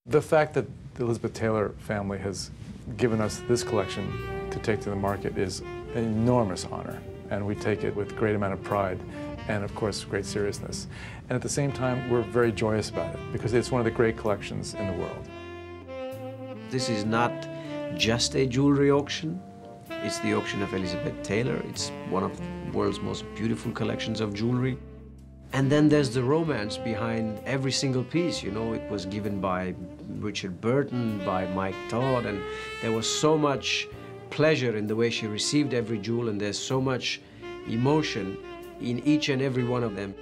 The fact that the Elizabeth Taylor family has given us this collection to take to the market is an enormous honor, and we take it with a great amount of pride and, of course, great seriousness. And at the same time, we're very joyous about it because it's one of the great collections in the world. This is not just a jewelry auction. It's the auction of Elizabeth Taylor. It's one of the world's most beautiful collections of jewelry. And then there's the romance behind every single piece. You know, it was given by Richard Burton, by Mike Todd, and there was so much pleasure in the way she received every jewel, and there's so much emotion in each and every one of them.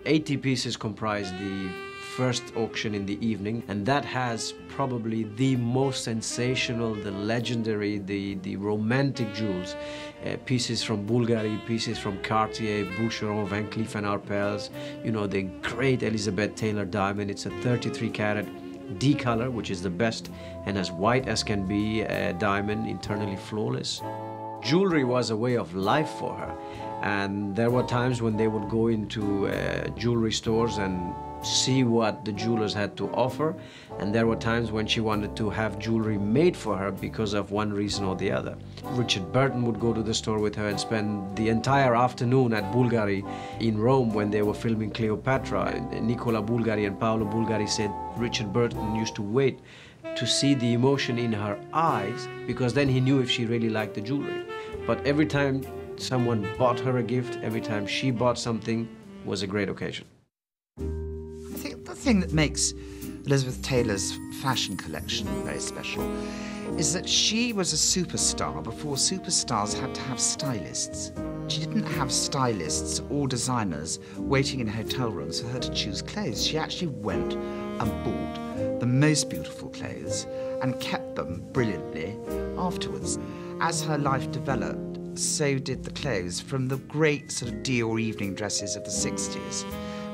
80 pieces comprise the first auction in the evening, and that has probably the most sensational, the legendary, the romantic jewels. Pieces from Bulgari, pieces from Cartier, Boucheron, Van Cleef & Arpels, you know, the great Elizabeth Taylor diamond. It's a 33 carat D color, which is the best and as white as can be a diamond, internally flawless. Jewelry was a way of life for her, and there were times when they would go into jewelry stores and see what the jewelers had to offer, and there were times when she wanted to have jewelry made for her because of one reason or the other. Richard Burton would go to the store with her and spend the entire afternoon at Bulgari in Rome when they were filming Cleopatra. Nicola Bulgari and Paolo Bulgari said Richard Burton used to wait to see the emotion in her eyes because then he knew if she really liked the jewelry. But every time someone bought her a gift, every time she bought something, was a great occasion. I think the thing that makes Elizabeth Taylor's fashion collection very special is that she was a superstar before superstars had to have stylists. She didn't have stylists or designers waiting in hotel rooms for her to choose clothes. She actually went and bought the most beautiful clothes and kept them brilliantly afterwards. As her life developed, so did the clothes, from the great sort of Dior evening dresses of the 60s,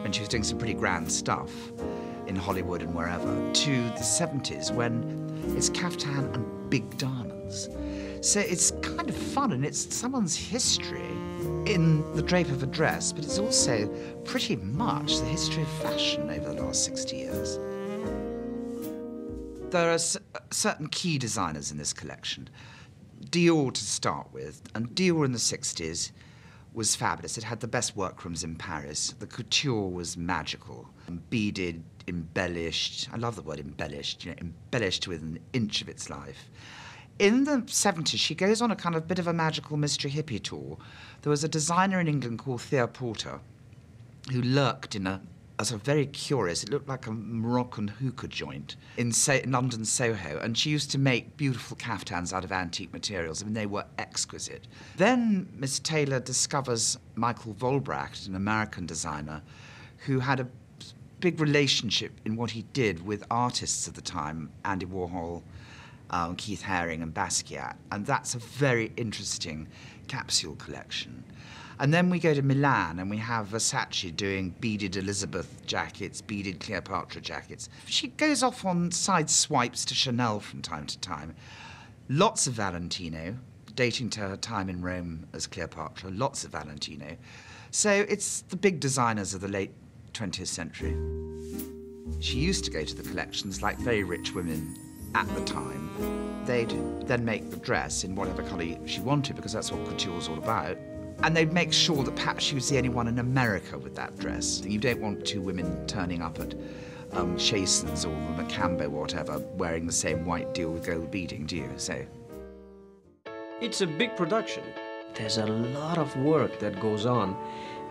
when she was doing some pretty grand stuff in Hollywood and wherever, to the 70s, when it's caftan and big diamonds. So it's kind of fun, and it's someone's history in the drape of a dress, but it's also pretty much the history of fashion over the last 60 years. There are certain key designers in this collection. Dior to start with, and Dior in the 60s was fabulous. It had the best workrooms in Paris. The couture was magical, beaded, embellished. I love the word embellished, you know, embellished with an inch of its life. In the 70s, she goes on a kind of bit of a magical mystery hippie tour. There was a designer in England called Thea Porter who lurked in a sort of very curious, it looked like a Moroccan hookah joint in London Soho, and she used to make beautiful caftans out of antique materials. I mean, they were exquisite. Then Miss Taylor discovers Michael Volbracht, an American designer, who had a big relationship in what he did with artists of the time, Andy Warhol, Keith Haring and Basquiat, and that's a very interesting capsule collection. And then we go to Milan and we have Versace doing beaded Elizabeth jackets, beaded Cleopatra jackets. She goes off on side swipes to Chanel from time to time. Lots of Valentino, dating to her time in Rome as Cleopatra, lots of Valentino. So it's the big designers of the late 20th century. She used to go to the collections like very rich women at the time. They'd then make the dress in whatever colour she wanted, because that's what couture was all about. And they'd make sure that perhaps she was the only one in America with that dress. You don't want two women turning up at Chasen's or the Macambo or whatever wearing the same white deal with gold beading, do you? So it's a big production. There's a lot of work that goes on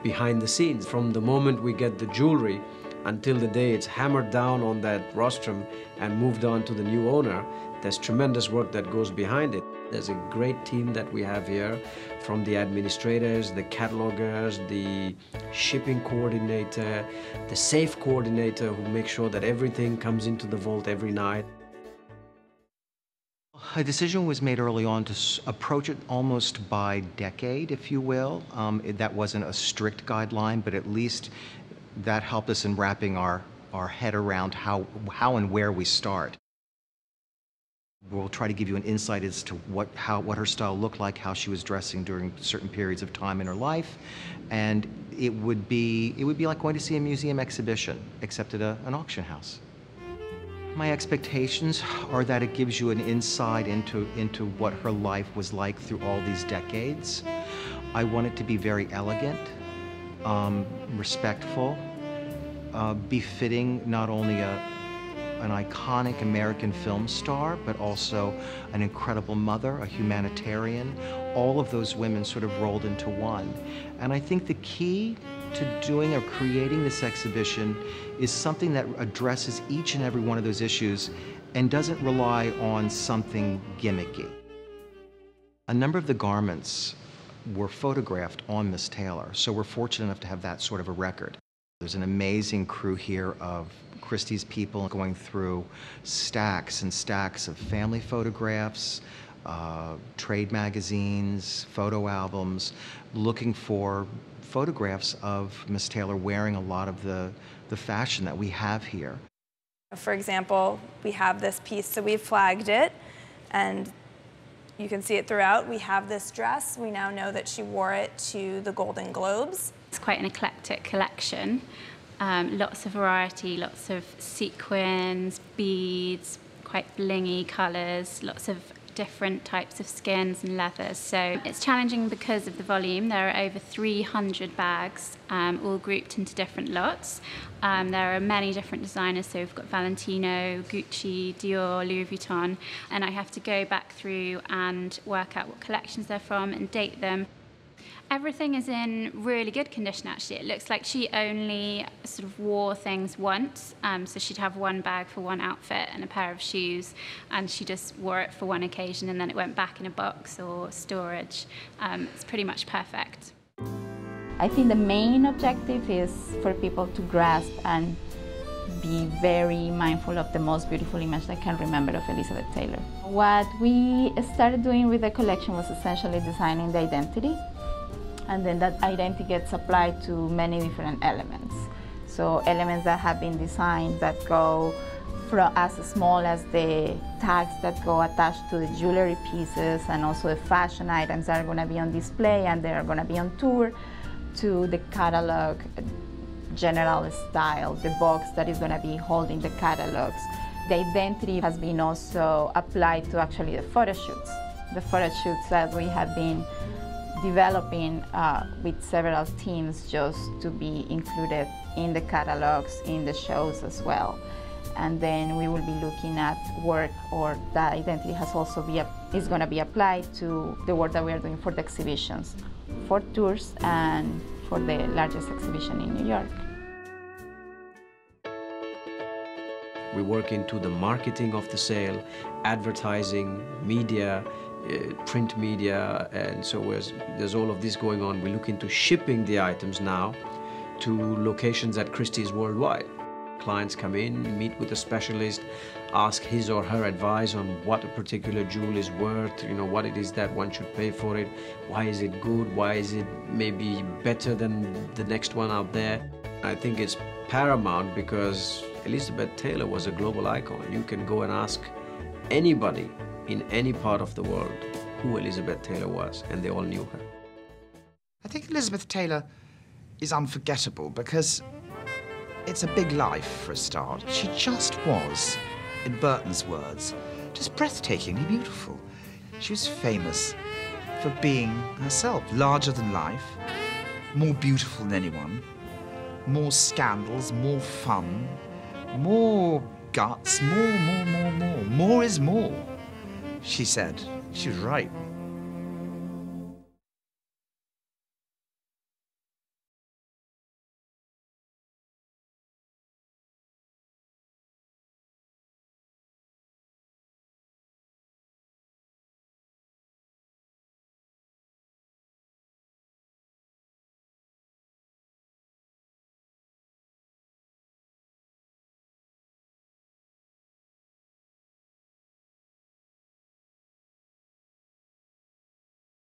behind the scenes. From the moment we get the jewelry until the day it's hammered down on that rostrum and moved on to the new owner, there's tremendous work that goes behind it. There's a great team that we have here, from the administrators, the catalogers, the shipping coordinator, the safe coordinator who makes sure that everything comes into the vault every night. A decision was made early on to approach it almost by decade, if you will. That wasn't a strict guideline, but at least that helped us in wrapping our head around how and where we start. We'll try to give you an insight as to what her style looked like, how she was dressing during certain periods of time in her life, and it would be like going to see a museum exhibition, except at an auction house. My expectations are that it gives you an insight into what her life was like through all these decades. I want it to be very elegant, respectful, befitting not only an iconic American film star, but also an incredible mother, a humanitarian. All of those women sort of rolled into one. And I think the key to doing or creating this exhibition is something that addresses each and every one of those issues and doesn't rely on something gimmicky. A number of the garments were photographed on Miss Taylor, so we're fortunate enough to have that sort of a record. There's an amazing crew here of Christie's people going through stacks and stacks of family photographs, trade magazines, photo albums, looking for photographs of Miss Taylor wearing a lot of the fashion that we have here. For example, we have this piece, so we've flagged it, and you can see it throughout. We have this dress. We now know that she wore it to the Golden Globes. It's quite an eclectic collection. Lots of variety, lots of sequins, beads, quite blingy colours, lots of different types of skins and leathers. So it's challenging because of the volume. There are over 300 bags, all grouped into different lots. There are many different designers, so we've got Valentino, Gucci, Dior, Louis Vuitton, and I have to go back through and work out what collections they're from and date them. Everything is in really good condition, actually. It looks like she only sort of wore things once, so she'd have one bag for one outfit and a pair of shoes, and she just wore it for one occasion and then it went back in a box or storage. It's pretty much perfect. I think the main objective is for people to grasp and be very mindful of the most beautiful image they can remember of Elizabeth Taylor. What we started doing with the collection was essentially designing the identity. And then that identity gets applied to many different elements. So elements that have been designed that go from as small as the tags that go attached to the jewelry pieces, and also the fashion items that are going to be on display and they are going to be on tour, to the catalog general style, the box that is going to be holding the catalogs. The identity has been also applied to actually the photo shoots. The photo shoots that we have been developing with several teams just to be included in the catalogs, in the shows as well. And then we will be looking at work, or that identity has also is going to be applied to the work that we are doing for the exhibitions, for tours and for the largest exhibition in New York. We work into the marketing of the sale, advertising, media, print media, and so there's all of this going on. We look into shipping the items now to locations at Christie's worldwide. Clients come in, meet with a specialist, ask his or her advice on what a particular jewel is worth, what it is that one should pay for it, why is it good, why is it maybe better than the next one out there. I think it's paramount because Elizabeth Taylor was a global icon. You can go and ask anybody in any part of the world who Elizabeth Taylor was, and they all knew her. I think Elizabeth Taylor is unforgettable because it's a big life for a start. She just was, in Burton's words, just breathtakingly beautiful. She was famous for being herself, larger than life, more beautiful than anyone, more scandals, more fun, more guts, more. More is more. She said. She was right.